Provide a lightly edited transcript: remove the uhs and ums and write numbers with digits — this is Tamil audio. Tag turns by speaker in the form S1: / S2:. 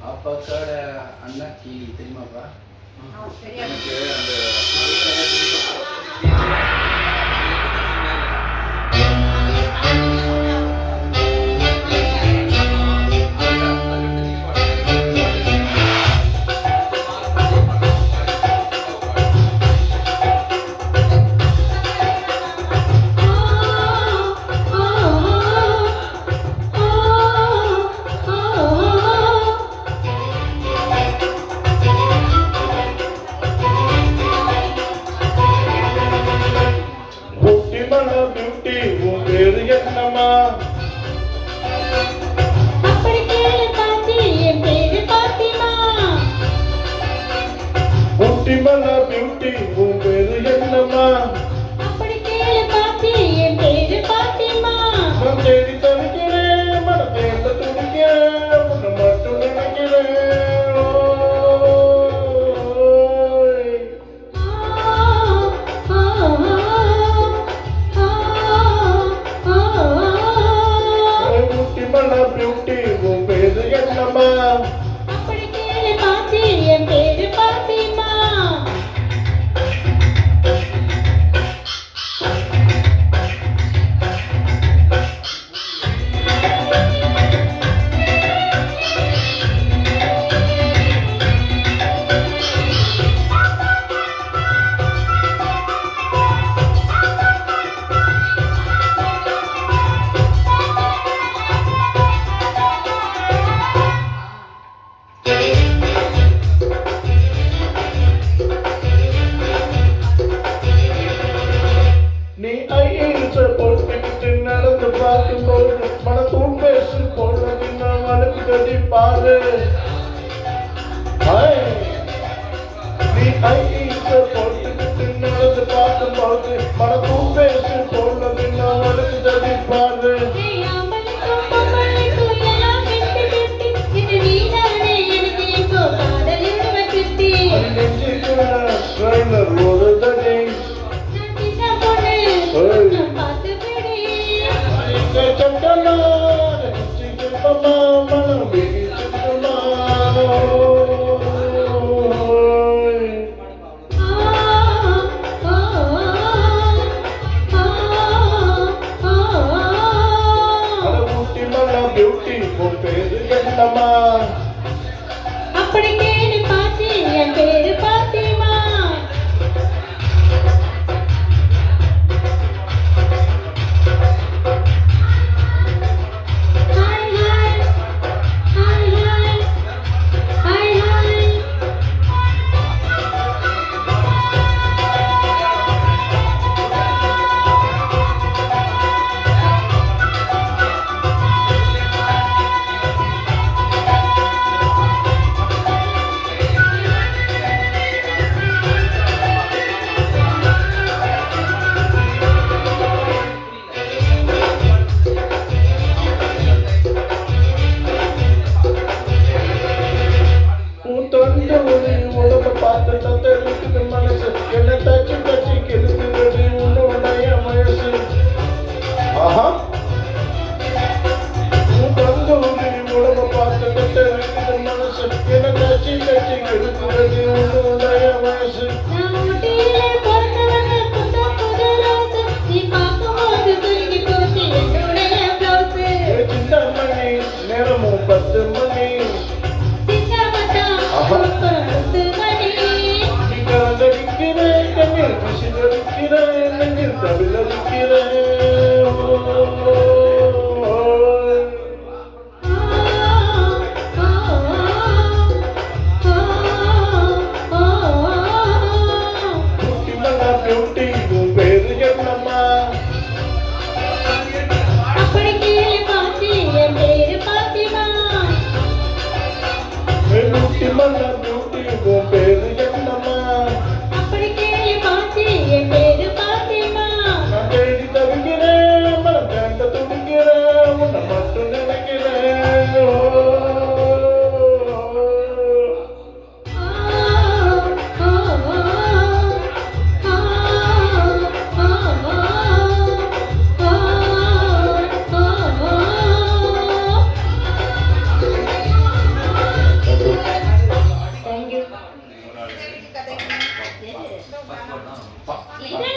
S1: அப்பாக்கோட அண்ணா கீழி தெரியுமாப்பா? எனக்கு அந்த
S2: பியூட்டி உன் பேரு என்னம்மா?
S3: அப்படி கேளு பாட்டி, என் பேரு பாத்திமா.
S2: ஊட்டிமலா பியூட்டி உன் பேரு என்னம்மா?
S3: அப்படி கேளு பாட்டி, என் பேரு பாத்திமா.
S2: நான் தேடி தவிக்கிறேன், மனதேர்ந்த துடிக்கிறேன், உன்னை மட்டும் நினைக்கிறேன். ஊட்டிமலா பியூட்டி உன் பேரு என்னம்மா?
S3: அப்படி கேளு பாட்டி, என் பேரு பாத்திமா.
S2: நீ ஐஸ் போட்டுக்கிட்டு நடந்து பார்க்கும்போது மனத்தூள் பேசு போல நான் வளர்க்கடி பாரு. நீ ஐஸ் போட்டுக்கிட்டு நடந்து பார்க்கும்போது மனத்தூள் பேசு போல நான் வளர்க்கடி பாரு.
S3: ஆம்பளைக்கும் பொம்பளைக்கும் எல்லாம் கெட்டி கெட்டி, இது நீதானே எனக்கு இப்போ காதல் யூனிவர்சிட்டி.
S2: அது நெஞ்சுக்குள்ள ட்ரைனர் ஓடுதடி.
S3: நான் சின்ன பொண்ணு, கொஞ்சம் பார்த்து பிடி.
S2: சட்டமா சிங்கப்பமா மனம் பிடிச்சுமா. பியூட்டி உன் பேரு என்னம்மா?
S3: அப்படி கேளு பாட்டி, என் பேரு Fatima. Hi hi hi hi hi hi. என்ன